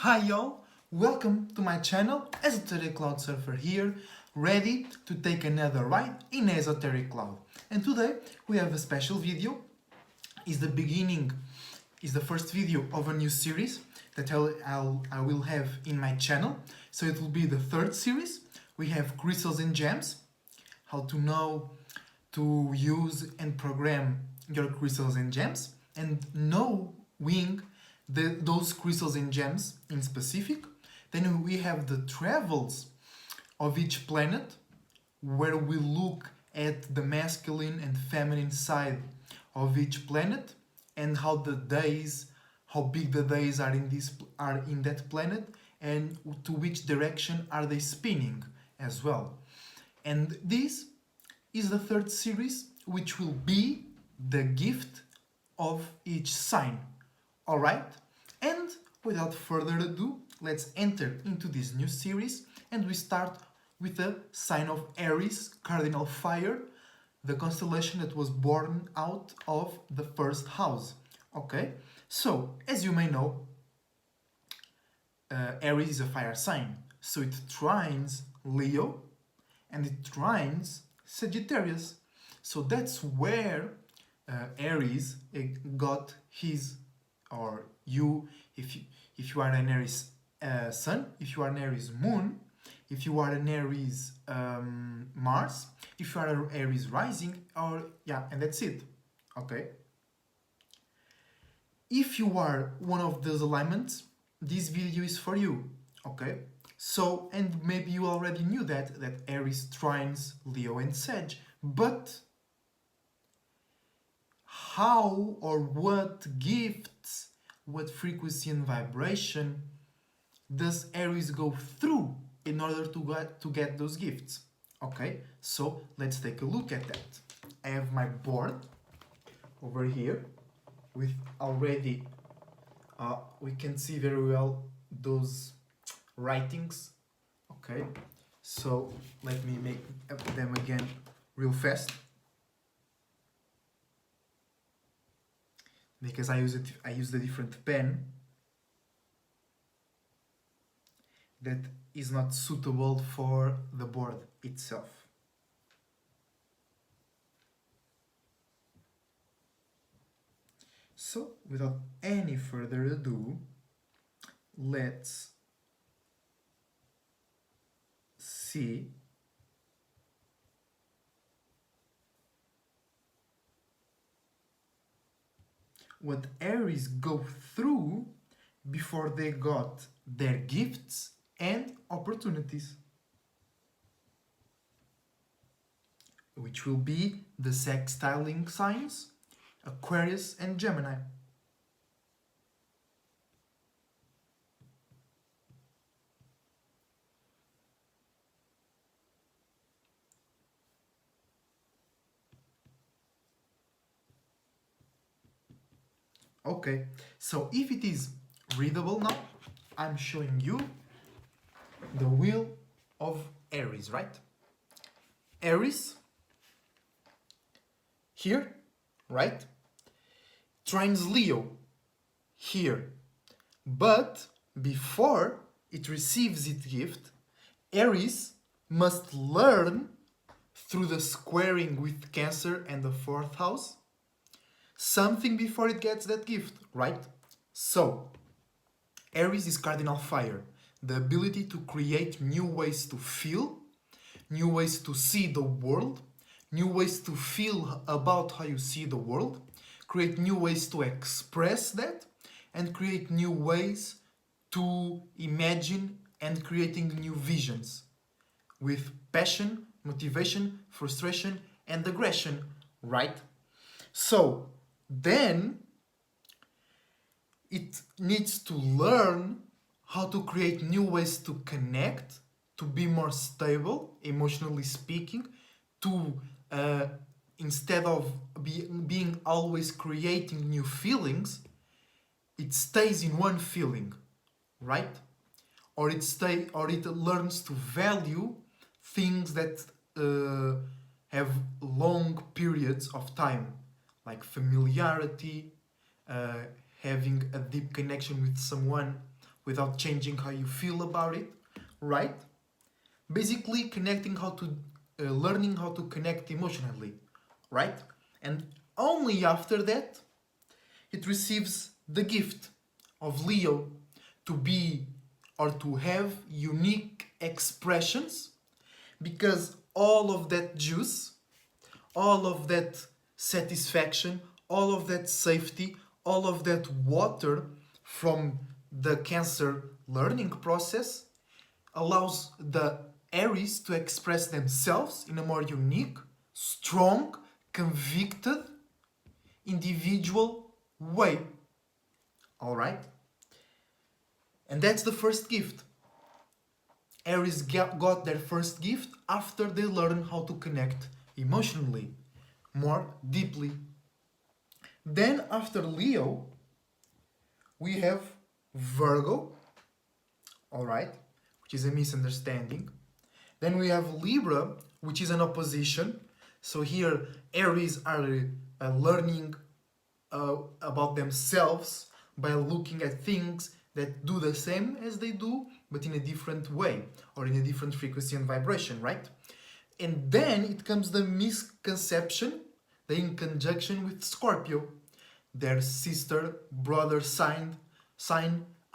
Hi y'all, welcome to my channel, Esoteric Cloud Surfer here, ready to take another ride in Esoteric Cloud. And today we have a special video. Is the first video of a new series that I will have in my channel. So it will be the third series. We have crystals and gems, how to know to use and program your crystals and gems, and knowing those crystals and gems in specific. Then we have the travels of each planet, where we look at the masculine and feminine side of each planet and how big the days are in that planet, and to which direction are they spinning as well. And this is the third series, which will be the gift of each sign. Alright? And without further ado, let's enter into this new series, and we start with the sign of Aries, cardinal fire, the constellation that was born out of the first house. Okay? So, as you may know, Aries is a fire sign, so it trines Leo and it trines Sagittarius. So that's where Aries got his, or you, if you are an Aries sun, if you are an Aries moon, if you are an Aries Mars, if you are an Aries rising, or yeah, and that's it. Okay. If you are one of those alignments, this video is for you. Okay. So, and maybe you already knew that Aries trines Leo and Sag, but how or what gifts, what frequency and vibration does Aries go through in order to get those gifts? Okay, so let's take a look at that. I have my board over here with already, we can see very well those writings. Okay, so let me make them again real fast, because I use a different pen that is not suitable for the board itself. So without any further ado, let's see what Aries go through before they got their gifts and opportunities, which will be the sextiling signs, Aquarius and Gemini. Okay, so if it is readable now, I'm showing you the wheel of Aries, right? Aries, here, right? Trines Leo, here. But before it receives its gift, Aries must learn through the squaring with Cancer and the fourth house something before it gets that gift, right? So, Aries is cardinal fire, the ability to create new ways to feel, new ways to see the world, new ways to feel about how you see the world, create new ways to express that, and create new ways to imagine and creating new visions with passion, motivation, frustration, and aggression, right? So then it needs to learn how to create new ways to connect, to be more stable, emotionally speaking, to instead of being always creating new feelings, it stays in one feeling, right? Or it learns to value things that have long periods of time, like familiarity, having a deep connection with someone without changing how you feel about it, right? Basically connecting how to learning how to connect emotionally, right? And only after that it receives the gift of Leo to be or to have unique expressions, because all of that juice, all of that satisfaction, all of that safety, all of that water from the Cancer learning process allows the Aries to express themselves in a more unique, strong, convicted, individual way. Alright? And that's the first gift. Aries got their first gift after they learn how to connect emotionally, more deeply. Then, after Leo, we have Virgo, alright, which is a misunderstanding. Then we have Libra, which is an opposition. So here, Aries are learning about themselves by looking at things that do the same as they do, but in a different way or in a different frequency and vibration, right? And then it comes the misconception, the in conjunction with Scorpio, their sister brother sign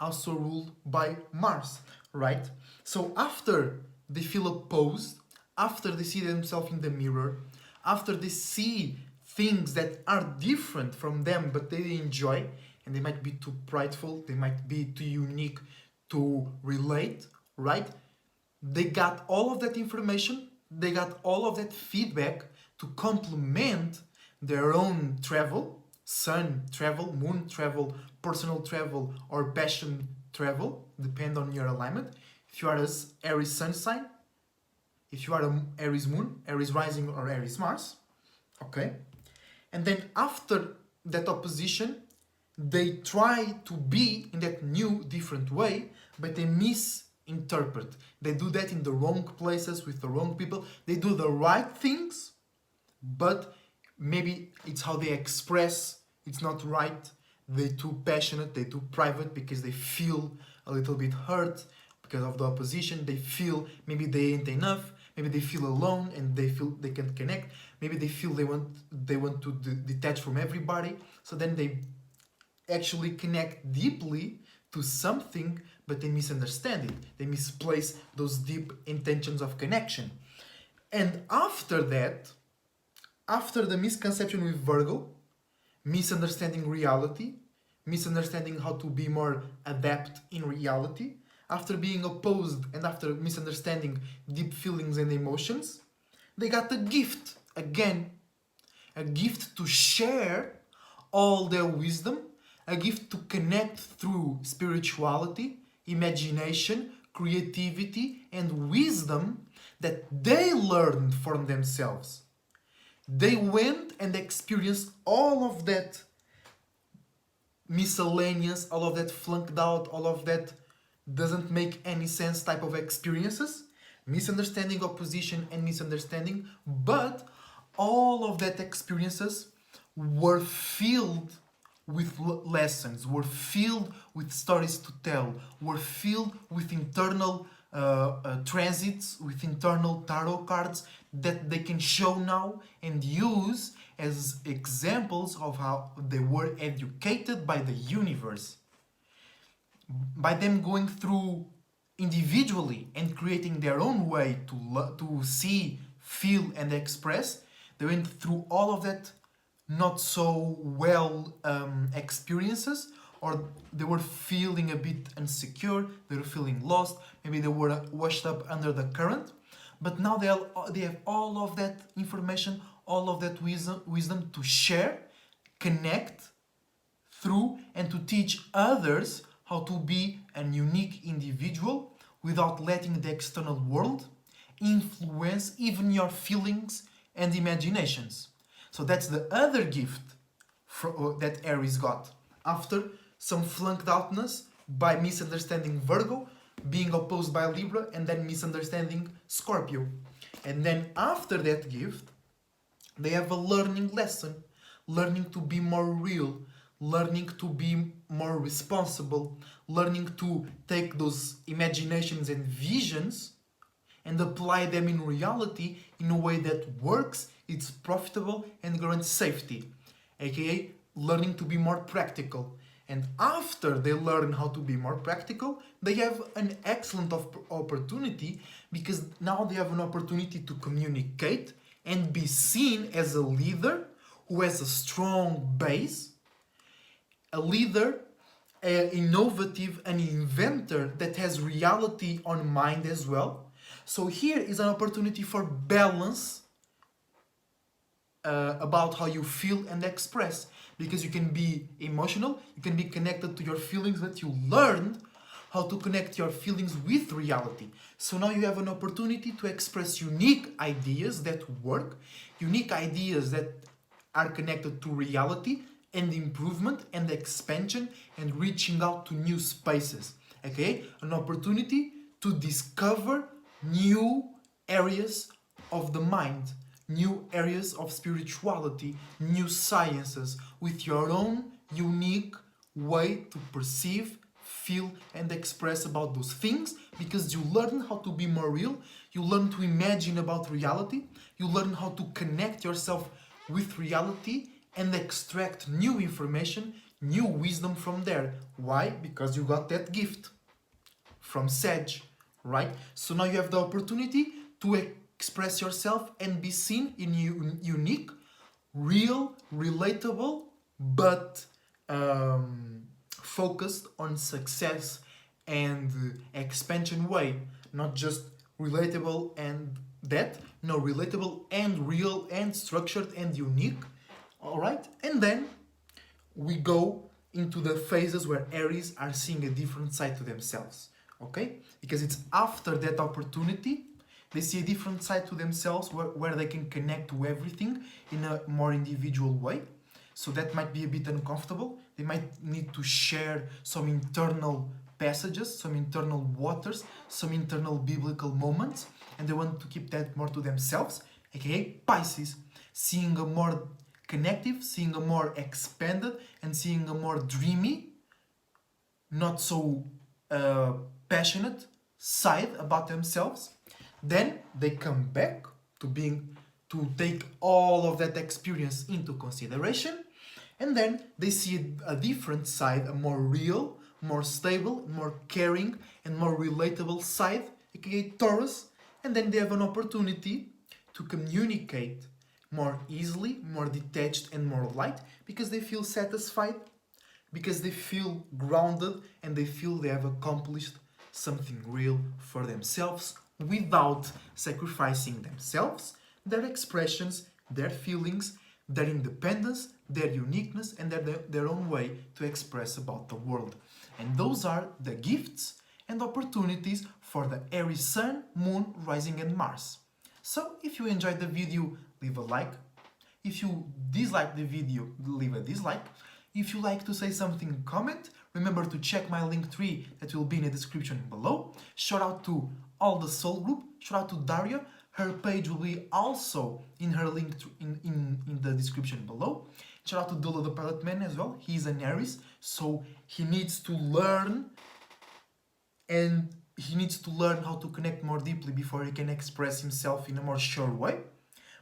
also ruled by Mars, right? So after they feel opposed, after they see themselves in the mirror, after they see things that are different from them but they enjoy, and they might be too prideful, they might be too unique to relate, right? They got all of that information, they got all of that feedback to complement their own travel, sun travel, moon travel, personal travel, or passion travel, depend on your alignment. If you are a Aries sun sign, if you are an Aries moon, Aries rising, or Aries Mars, okay? And then after that opposition, they try to be in that new, different way, but they misinterpret. They do that in the wrong places with the wrong people. They do the right things, but maybe it's how they express, it's not right. They're too passionate, they're too private because they feel a little bit hurt because of the opposition. They feel maybe they ain't enough. Maybe they feel alone and they feel they can't connect. Maybe they feel they want to detach from everybody. So then they actually connect deeply to something, but they misunderstand it. They misplace those deep intentions of connection. And after that, after the misconception with Virgo, misunderstanding reality, misunderstanding how to be more adept in reality, after being opposed and after misunderstanding deep feelings and emotions, they got a gift again. A gift to share all their wisdom, a gift to connect through spirituality, imagination, creativity, and wisdom that they learned from themselves. They went and experienced all of that miscellaneous, all of that flunked out, all of that doesn't make any sense type of experiences, misunderstanding, opposition, and misunderstanding, but all of that experiences were filled with lessons, were filled with stories to tell, were filled with internal transits, with internal tarot cards that they can show now and use as examples of how they were educated by the universe. By them going through individually and creating their own way to see, feel, and express, they went through all of that not so well experiences, or they were feeling a bit insecure, they were feeling lost, maybe they were washed up under the current, but now they have all of that information, all of that wisdom to share, connect through, and to teach others how to be a unique individual without letting the external world influence even your feelings and imaginations. So that's the other gift that Aries got after some flunked outness by misunderstanding Virgo, being opposed by Libra, and then misunderstanding Scorpio. And then after that gift, they have a learning lesson, learning to be more real, learning to be more responsible, learning to take those imaginations and visions and apply them in reality in a way that works, it's profitable, and grants safety, aka learning to be more practical. And after they learn how to be more practical, they have an excellent opportunity, because now they have an opportunity to communicate and be seen as a leader who has a strong base, a leader, an innovative, an inventor that has reality on mind as well. So here is an opportunity for balance about how you feel and express, because you can be emotional, you can be connected to your feelings, but you learned how to connect your feelings with reality. So now you have an opportunity to express unique ideas that work, unique ideas that are connected to reality and improvement and expansion and reaching out to new spaces. Okay, an opportunity to discover new areas of the mind, new areas of spirituality, new sciences, with your own unique way to perceive, feel, and express about those things, because you learn how to be more real, you learn to imagine about reality, you learn how to connect yourself with reality and extract new information, new wisdom from there. Why? Because you got that gift from Sage, right? So now you have the opportunity to express yourself and be seen in unique, real, relatable, but focused on success and expansion way. Not just relatable and that, no, relatable and real and structured and unique. All right, and then we go into the phases where Aries are seeing a different side to themselves. Okay, because it's after that opportunity they see a different side to themselves, where they can connect to everything in a more individual way. So that might be a bit uncomfortable. They might need to share some internal passages, some internal waters, some internal biblical moments, and they want to keep that more to themselves. Okay, Pisces, seeing a more connective, seeing a more expanded, and seeing a more dreamy, not so passionate side about themselves. Then they come back to take all of that experience into consideration, and then they see a different side, a more real, more stable, more caring, and more relatable side, aka Taurus, and then they have an opportunity to communicate more easily, more detached, and more light, because they feel satisfied, because they feel grounded, and they feel they have accomplished something real for themselves without sacrificing themselves, their expressions, their feelings, their independence, their uniqueness, and their own way to express about the world. And those are the gifts and opportunities for the Aries Sun, Moon, Rising, and Mars. So if you enjoyed the video, leave a like. If you dislike the video, leave a dislike. If you like to say something, comment. Remember to check my Linktree that will be in the description below. Shout out to all the Soul Group. Shout out to Daria. Her page will be also in her link in the description below. Shout out to Dolo the Pilot Man as well. He's an Aries, so he needs to learn, and he needs to learn how to connect more deeply before he can express himself in a more sure way.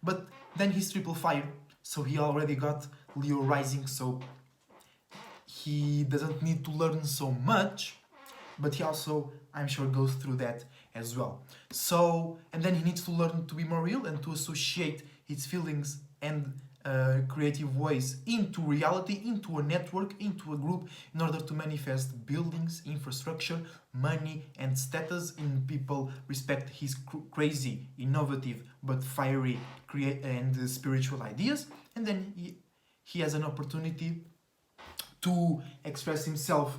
But then he's triple fire, so he already got Leo rising, so he doesn't need to learn so much, but he also, I'm sure, goes through that as well. So, and then he needs to learn to be more real and to associate his feelings and creative ways into reality, into a network, into a group, in order to manifest buildings, infrastructure, money, and status in people respect his crazy, innovative, but fiery and spiritual ideas. And then he has an opportunity to express himself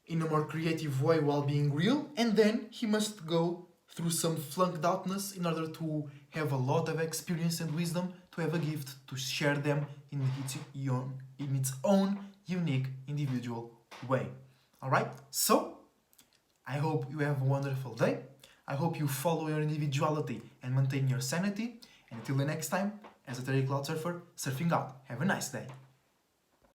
in a more creative way while being real, and then he must go through some flunked outness in order to have a lot of experience and wisdom, to have a gift, to share them in its own unique individual way. Alright, so I hope you have a wonderful day. I hope you follow your individuality and maintain your sanity. And until the next time, as a Terry Cloud Surfer, surfing out. Have a nice day.